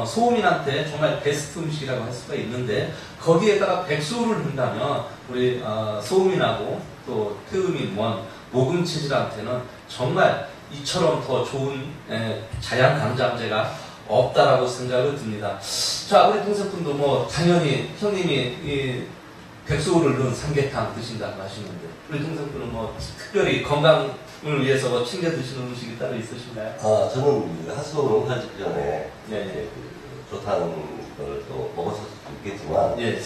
S1: 소음인한테 정말 베스트 음식이라고 할 수가 있는데 거기에다가 백수를 넣는다면 우리 소음인하고 또 태음인 원, 모금 체질한테는 정말 이처럼 더 좋은 자양 감장제가 없다라고 생각을 듭니다. 자, 우리 동생분도 뭐 당연히 형님이 이 백수를 넣은 삼계탕 드신다고 하시는데 우리 동생분은 뭐 특별히 건강을 위해서 뭐 챙겨 드시는 음식이 따로 있으신가요?
S2: 저는 그 하수 농사 짓기 전에
S1: 네.
S2: 좋다는 걸 또 먹었을 수도 있겠지만
S1: 예.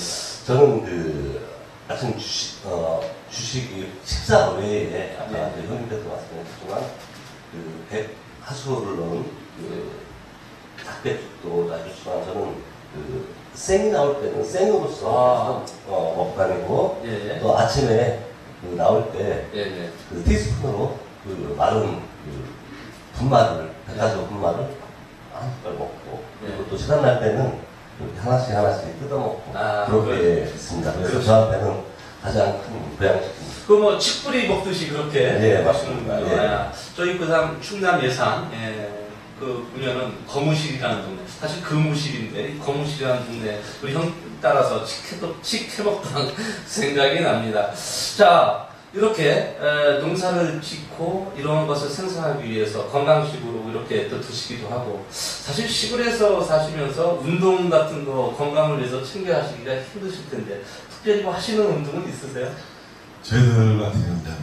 S2: 저는 아침 주식이 식사 외에 아까
S1: 네.
S2: 형님께서 말씀하셨지만 하수를 넣은 닭백숙도 아주지만 저는 생이 나올 때는 생으로서 먹고 다니고
S1: 예.
S2: 또 아침에 나올 때
S1: 예.
S2: 티스푼으로 마른 분말을 백화점 분말을 한 숟갈 먹고 그리고 또 시간 날 때는 이렇게 하나씩 뜯어먹고 그렇게 있습니다. 그래서
S1: 그렇죠.
S2: 저한테는 가장 큰 보양식입니다.
S1: 뭐 칡뿌리 먹듯이 그렇게
S2: 네,
S1: 마시는
S2: 맞습니다.
S1: 거예요. 저희 충남 예산 보면은 거무실이라는 동네, 사실 금무실인데 거무실이라는 동네 우리 형 따라서 칡해 먹던 생각이 납니다. 자, 이렇게 농사를 짓고 이런 것을 생산하기 위해서 건강식으로 이렇게 또 드시기도 하고 사실 시골에서 사시면서 운동 같은 거 건강을 위해서 챙겨 하시기가 힘드실 텐데 특별히 뭐 하시는 운동은 있으세요?
S3: 저희들 같은 경우는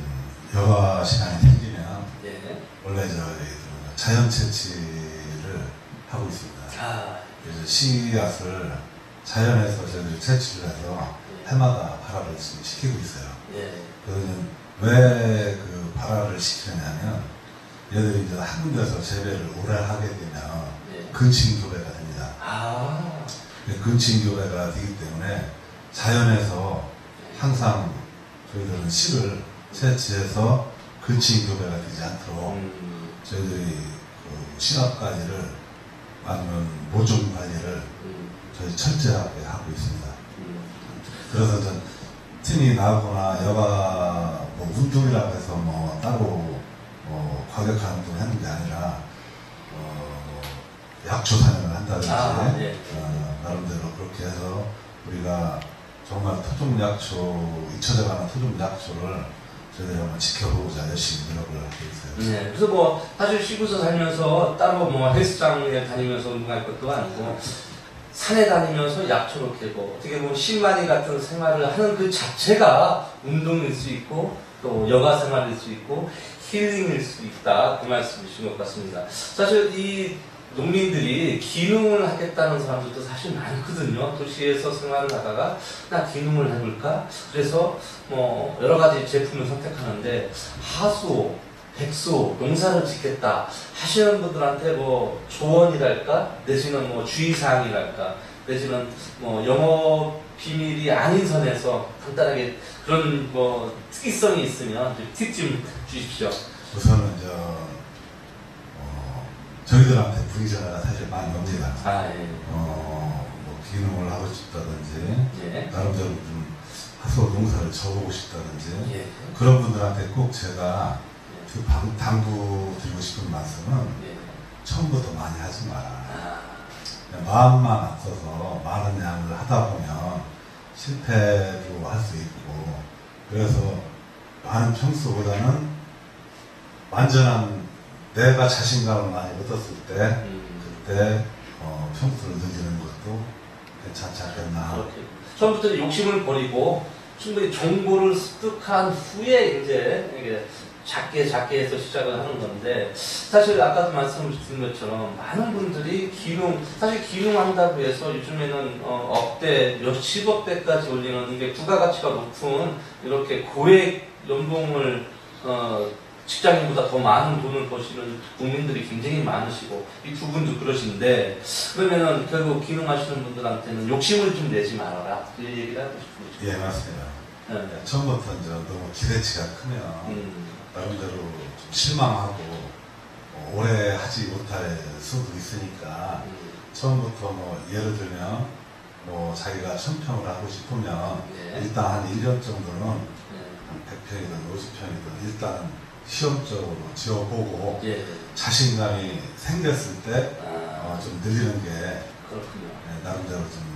S3: 여가 시간이 생기면
S1: 예.
S3: 원래 자연 채취를 하고 있습니다. 그래서 씨앗을 자연에서 저희들이 채취를 해서 해마다 발화를 지금 시키고 있어요.
S1: 예.
S3: 그러면 왜 그 발화를 시키느냐면 얘들이 이제 한 군데서 재배를 오래 하게 되면
S1: 예.
S3: 근친교배가 됩니다. 근친교배가 되기 때문에 자연에서 항상 저희들은 씨를 채취해서 근친교배가 되지 않도록 저희들이 그 씨앗관리를 아니면 모종 관리를 저희 철저하게 하고 있습니다. 그래서 전 팀이 나거나 여가 뭐 운동이라고 해서 뭐 따로 과격한 운동을 하는 게 아니라 약초 사냥을 한다든지
S1: 예.
S3: 나름대로 그렇게 해서 우리가 정말 토종 약초, 잊혀져가는 토종 약초를 저희들이 한번 지켜보고자 열심히 노력을 하고 있어요.
S1: 네, 그래서 뭐 사실 시골에서 살면서 따로 뭐 헬스장에 다니면서 운동할 것도 아니고 산에 다니면서 약초를 캐고 어떻게 보면 신만이 같은 생활을 하는 그 자체가 운동일 수 있고 또 여가 생활일 수 있고 힐링일 수 있다 그 말씀이신 것 같습니다. 사실 이 농민들이 기능을 하겠다는 사람들도 사실 많거든요. 도시에서 생활을 하다가 나 기능을 해볼까? 그래서 뭐 여러 가지 제품을 선택하는데 하수, 백수, 농사를 짓겠다 하시는 분들한테 뭐 조언이랄까? 내지는 뭐 주의사항이랄까? 내지는 뭐 비밀이 아닌 선에서 간단하게 그런 뭐 특이성이 있으면 팁 좀 주십시오.
S3: 우선은 저희들한테 분위기가 사실 많이 옵니다.
S1: 예.
S3: 뭐 기능을 하고 싶다든지
S1: 예.
S3: 나름대로 좀 하수 농사를 접어보고 싶다든지
S1: 예.
S3: 그런 분들한테 꼭 제가 그 당부드리고 싶은 말씀은
S1: 예.
S3: 처음부터 많이 하지 마라. 그냥 마음만 앞서서 많은 양을 하다 보면 실패도 할 수 있고, 그래서 많은 평수보다는 완전한 내가 자신감을 많이 얻었을 때 그때 평수를 늘리는 것도 괜찮지 않겠나.
S1: 그렇게 처음부터 욕심을 버리고 충분히 정보를 습득한 후에 이제 이게 작게 해서 시작을 하는 건데, 사실 아까도 말씀드린 것처럼 많은 분들이 사실 기능한다고 해서 요즘에는 억대, 몇십억 대까지 올리는 이게 부가가치가 높은 이렇게 고액 연봉을 직장인보다 더 많은 돈을 버시는 국민들이 굉장히 많으시고, 이 두 분도 그러신데, 그러면은 결국 기능하시는 분들한테는 욕심을 좀 내지 말아라, 그 얘기를 하고 싶은 거죠.
S3: 예, 맞습니다.
S1: 네.
S3: 처음부터 이제 너무 기대치가 크면 나름대로 좀 실망하고 오래 하지 못할 수도 있으니까 처음부터 뭐 예를 들면 뭐 자기가 1000평을 하고 싶으면
S1: 네.
S3: 일단 한 1년 정도는 한 100평이든 50평이든 일단 시험적으로 지어보고
S1: 예.
S3: 자신감이 생겼을 때 좀 늘리는 게
S1: 그렇군요.
S3: 나름대로 좀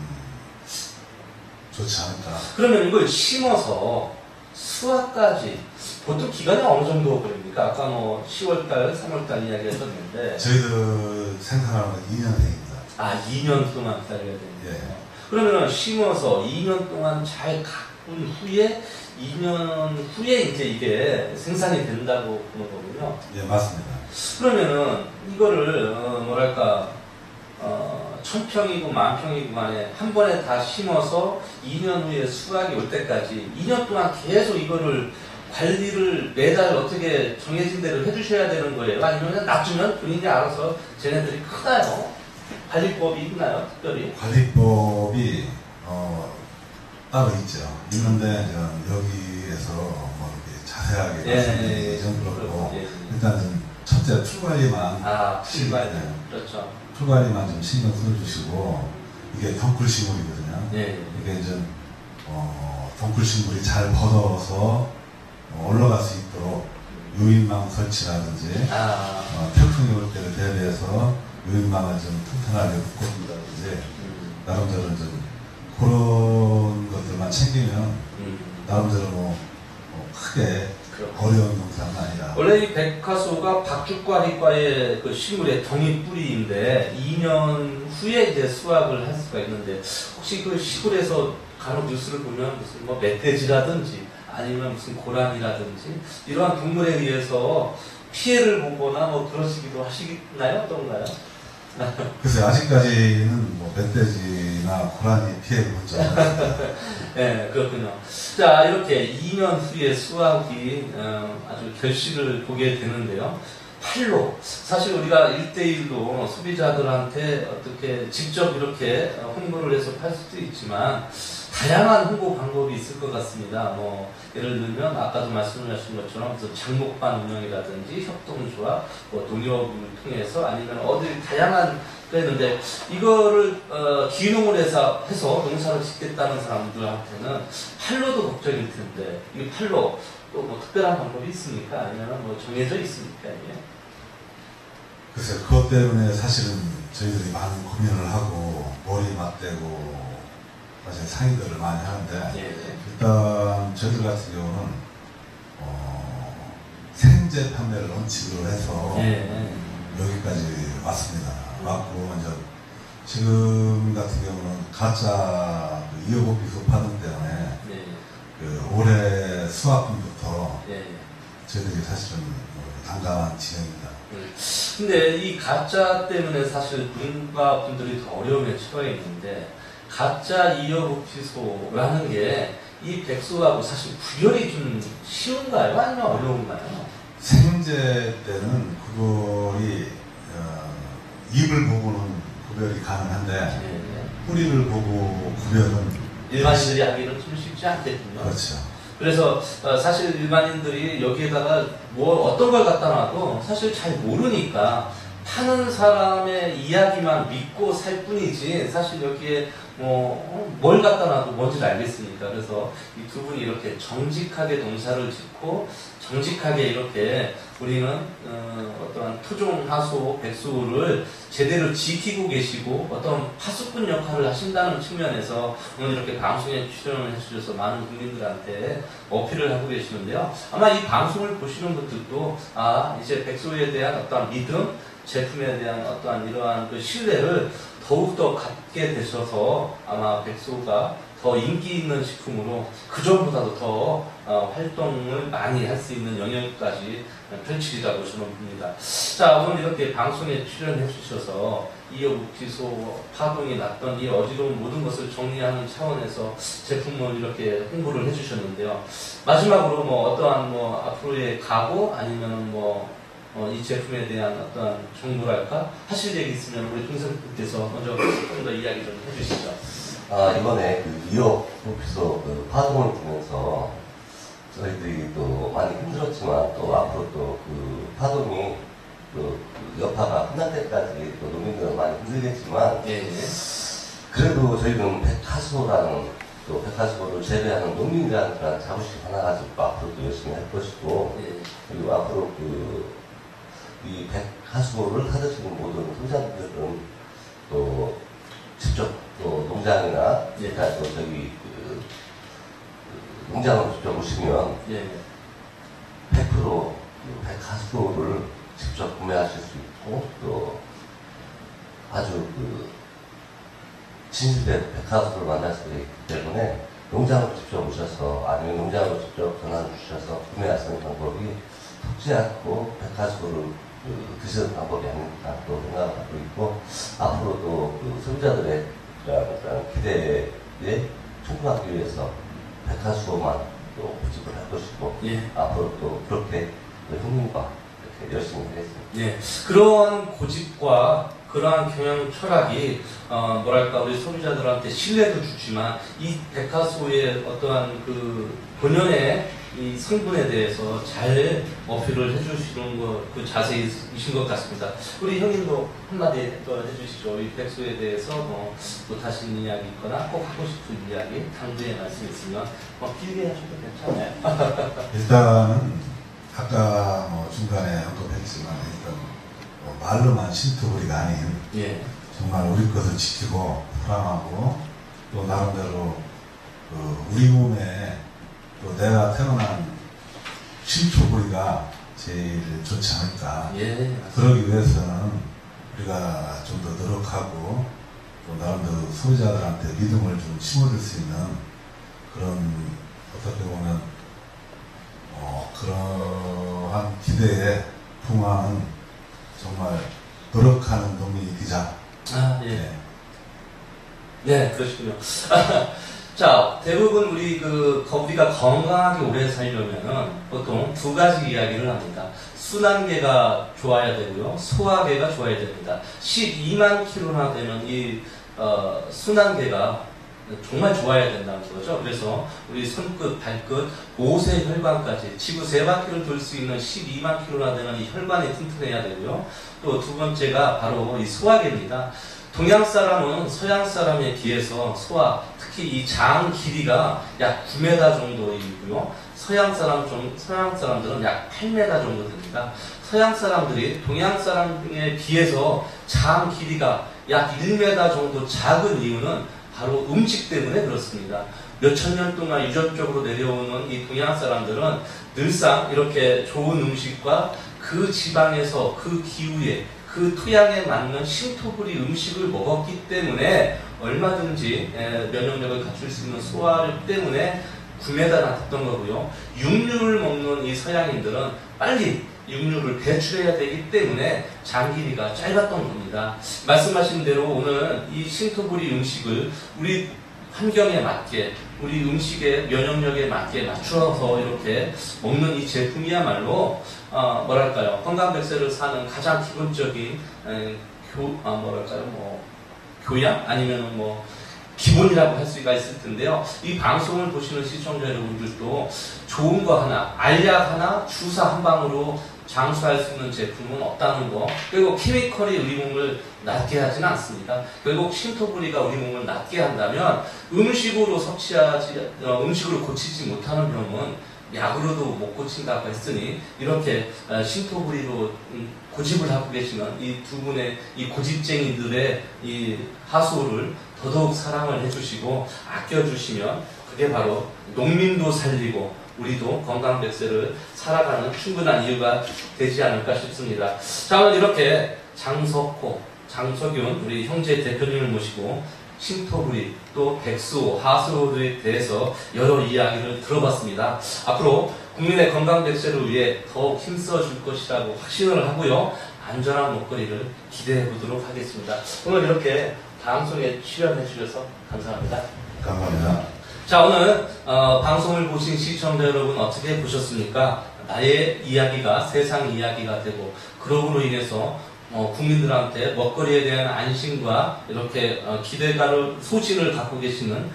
S3: 좋지 않을까.
S1: 그러면 이걸 심어서 수확까지 보통 기간이 어느 정도 걸립니까? 아까 뭐 10월달, 3월달 이야기 하셨는데.
S3: 저희들 생산하는 건 2년생입니다.
S1: 2년 동안 기다려야 되는데.
S3: 예.
S1: 그러면 심어서 2년 동안 잘 가꾼 후에 2년 후에 이제 이게 생산이 된다고 보는 거군요.
S3: 예, 맞습니다.
S1: 그러면은 이거를 뭐랄까 1000평이고 10,000평이고 간에 한 번에 다 심어서 2년 후에 수확이 올 때까지 2년 동안 계속 이거를 관리를 매달 어떻게 정해진 대로 해주셔야 되는 거예요? 아니면 놔두면 본인이 알아서 쟤네들이 크나요? 관리법이 있나요? 특별히?
S3: 관리법이 따로 있죠. 있는데 여기에서 뭐 이렇게 자세하게 말씀드리기는 그렇고 일단은 첫째 풀관리만
S1: 풀관리. 그렇죠.
S3: 풀관리만 좀 신경 써주시고, 이게 덩굴식물이거든요.
S1: 예.
S3: 이게 이제 덩굴식물이 잘 벗어서 올라갈 수 있도록 유인망 설치라든지 태풍이 올 때를 대비해서 유인망을 좀 튼튼하게 묶어준다든지 나름대로 좀 그런 것들만 챙기면 나름대로 뭐 크게 어려운 농사는 아니라.
S1: 원래 이 백화소가 박죽과리과의 그 식물의 덩이 뿌리인데 2년 후에 이제 수확을 할 수가 있는데, 혹시 그 시골에서 간혹 뉴스를 보면 무슨 뭐 멧돼지라든지 아니면 무슨 고라니라든지 이러한 동물에 의해서 피해를 보거나 뭐 그러시기도 하시나요? 어떤가요?
S3: 글쎄 아직까지는 뭐 멧돼지나 고라니 피해를 본 적은 없습니다.
S1: 네, 그렇군요. 자, 이렇게 2년 후에 수확이 아주 결실을 보게 되는데요. 팔로, 사실 우리가 1대1로 소비자들한테 어떻게 직접 이렇게 홍보를 해서 팔 수도 있지만 다양한 홍보 방법이 있을 것 같습니다. 뭐 예를 들면 아까도 말씀하신 것처럼 장목반 운영이라든지 협동조합, 뭐 농협을 통해서 아니면 어디 다양한 그랬는데, 이거를 기농을 해서 농사를 짓겠다는 사람들한테는 팔로도 걱정일 텐데, 이 팔로 또 뭐 특별한 방법이 있습니까? 아니면 뭐 정해져 있습니까? 이게?
S3: 글쎄 그것 때문에 사실은 저희들이 많은 고민을 하고 머리 맞대고 사실 상의들을 많이 하는데, 일단 저희들 같은 경우는 생제 판매를 원칙으로 해서 여기까지 왔습니다. 왔고 이제 지금 같은 경우는 가짜 이어복 비소 파동 때문에 그 올해 수확분부터 저희들이 사실은 난감한 지형입니다.
S1: 근데 이 가짜 때문에 사실 농가 분들이 더 어려움에 처해 있는데, 가짜 이어복피소라는 게 이 백소하고 사실 구별이 좀 쉬운가요? 아니면 어려운가요?
S3: 생제 때는 그거이 잎을 보고는 구별이 가능한데 뿌리를 보고 구별은
S1: 일반인들이 하기는 좀 쉽지 않겠군요.
S3: 그렇죠.
S1: 그래서 사실 일반인들이 여기에다가 뭐 어떤 걸 갖다 놔도 사실 잘 모르니까 파는 사람의 이야기만 믿고 살 뿐이지 사실 여기에 뭘 갖다 놔도 뭔지를 알겠으니까. 그래서 이 두 분이 이렇게 정직하게 농사를 짓고 정직하게 이렇게 우리는 어떠한 토종 하수 백수를 제대로 지키고 계시고 어떤 파수꾼 역할을 하신다는 측면에서 오늘 이렇게 방송에 출연을 해주셔서 많은 국민들한테 어필을 하고 계시는데요. 아마 이 방송을 보시는 분들도 이제 백수에 대한 어떠한 믿음, 제품에 대한 어떠한 이러한 그 신뢰를 더욱더 갖게 되셔서 아마 백소가 더 인기 있는 식품으로 그전보다도 더 활동을 많이 할 수 있는 영역까지 펼치리라고 저는 봅니다. 자, 오늘 이렇게 방송에 출연해 주셔서 이어국지소 파동이 났던 이 어지러운 모든 것을 정리하는 차원에서 제품을 이렇게 홍보를 해 주셨는데요. 마지막으로 어떠한 앞으로의 각오 아니면 이 제품에 대한 어떤 정보랄까 하실 얘기 있으면 우리 동생님께서 먼저 좀 더 이야기 좀 해주시죠.
S2: 이번에 그 이억 오피소 그 파동을 보면서 저희들이 또 많이 힘들었지만 또 앞으로 또 그 파동이 또 그 여파가 끝날 때까지 또 농민들은 많이 힘들겠지만
S1: 예.
S2: 그래도 저희는 백화수라는 또 백화수를 재배하는 농민이라는 그런 자부심 하나 가지고 앞으로도 열심히 할 것이고
S1: 예.
S2: 그리고 앞으로 이 백화수를 사드시는 모든 소비자분들은 또 직접 또 농장이나
S1: 예.
S2: 또 저기 농장으로 직접 오시면
S1: 예.
S2: 100% 백화수를 직접 구매하실 수 있고 또 아주 진실된 백화수를 만날 수 있기 때문에 농장으로 직접 오셔서 아니면 농장으로 직접 전화 주셔서 구매하시는 방법이 속지 않고 백화수를 드시는 방법이 아닐까 또 생각을 하고 있고 앞으로도 소비자들의 그런 기대에 충분하기 위해서 백화수만 또 구집을 할 것이고
S1: 예.
S2: 앞으로 또 그렇게 형님과 이렇게 열심히 하겠습니다.
S1: 예. 그런 고집과 그러한 경영 철학이 우리 소비자들한테 신뢰도 주지만 이 백화수의 어떠한 그 본연의 이 성분에 대해서 잘 어필을 해주시는 그 자세이신 것 같습니다. 우리 형님도 한마디 더 해주시죠. 이 백수에 대해서 또 하시는 이야기 있거나 꼭 하고 싶은 이야기, 당부의 말씀 있으면 길게 하셔도 괜찮아요.
S3: 일단은 아까 중간에 언급했지만 일단 말로만 신토부리가 아닌
S1: 예.
S3: 정말 우리 것을 지키고 사랑하고 또 나름대로 우리 몸에 또 내가 태어난 신토부리가 제일 좋지 않을까.
S1: 예.
S3: 그러기 위해서는 우리가 좀 더 노력하고 또 나름대로 소비자들한테 믿음을 좀 심어줄 수 있는 그런 어떻게 보면 그러한 기대에 풍화하는 정말 노력하는 농민이 되자.
S1: 예. 네, 그러시군요. 자, 대부분 우리가 건강하게 오래 살려면은 보통 두 가지 이야기를 합니다. 순환계가 좋아야 되고요, 소화계가 좋아야 됩니다. 12만 킬로나 되는 이 순환계가 정말 좋아야 된다는 거죠. 그래서 우리 손끝, 발끝, 모세 혈관까지 지구 3바퀴를 돌 수 있는 12만 킬로나 되는 이 혈관이 튼튼해야 되고요. 또 두 번째가 바로 이 소화계입니다. 동양 사람은 서양 사람에 비해서 소화, 특히 이 장 길이가 약 9m 정도이고요. 서양 사람들은 약 8m 정도 됩니다. 서양 사람들이 동양 사람에 비해서 장 길이가 약 1m 정도 작은 이유는 바로 음식 때문에 그렇습니다. 몇천 년 동안 유전적으로 내려오는 이 동양 사람들은 늘상 이렇게 좋은 음식과 그 지방에서 그 기후에 그 토양에 맞는 신토부리 음식을 먹었기 때문에 얼마든지 면역력을 갖출 수 있는 소화력 때문에 9m나 됐던 거고요. 육류를 먹는 이 서양인들은 빨리 육류를 배출해야 되기 때문에 장 길이가 짧았던 겁니다. 말씀하신 대로 오늘 이 신토부리 음식을 우리 환경에 맞게, 우리 음식의 면역력에 맞게 맞추어서 이렇게 먹는 이 제품이야말로 건강 백세를 사는 가장 기본적인 교양 아니면은 기본이라고 할 수가 있을 텐데요. 이 방송을 보시는 시청자 여러분들도 좋은 거 하나, 알약 하나, 주사 한 방으로 장수할 수 있는 제품은 없다는 거. 그리고 케미컬이 우리 몸을 낫게 하지는 않습니다. 결국 신토부리가 우리 몸을 낫게 한다면 음식으로 음식으로 고치지 못하는 병은 약으로도 못 고친다고 했으니 이렇게 신토부리로 고집을 하고 계시는 이 두 분의 이 고집쟁이들의 이 하소를 더더욱 사랑을 해주시고 아껴주시면 그게 바로 농민도 살리고 우리도 건강 100세를 살아가는 충분한 이유가 되지 않을까 싶습니다. 자, 오늘 이렇게 장석호, 장석윤 우리 형제 대표님을 모시고 신토부리 또 백수호, 하수호에 대해서 여러 이야기를 들어봤습니다. 앞으로 국민의 건강 100세를 위해 더욱 힘써 줄 것이라고 확신을 하고요. 안전한 먹거리를 기대해 보도록 하겠습니다. 오늘 이렇게 방송에 출연해 주셔서 감사합니다.
S3: 감사합니다.
S1: 자, 오늘 방송을 보신 시청자 여러분 어떻게 보셨습니까? 나의 이야기가 세상 이야기가 되고 그러므로 인해서 국민들한테 먹거리에 대한 안심과 이렇게 기대가를 소신을 갖고 계시는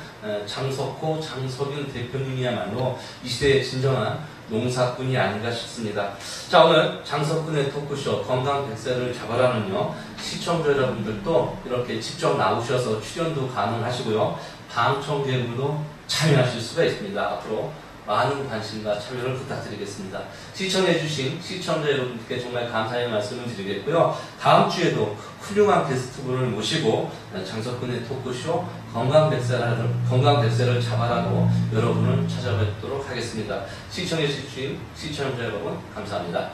S1: 장석호, 장석윤 대표님이야말로 이 시대의 진정한 농사꾼이 아닌가 싶습니다. 자, 오늘 장석훈의 토크쇼 건강 100세를 잡아라는요, 시청자 여러분들도 이렇게 직접 나오셔서 출연도 가능하시고요, 방청객으로도 참여하실 수가 있습니다. 앞으로 많은 관심과 참여를 부탁드리겠습니다. 시청해주신 시청자 여러분께 정말 감사의 말씀을 드리겠고요. 다음 주에도 훌륭한 게스트분을 모시고 장석훈의 토크쇼 건강 100세를 잡아라고 여러분을 찾아뵙도록 하겠습니다. 시청해주신 시청자 여러분 감사합니다.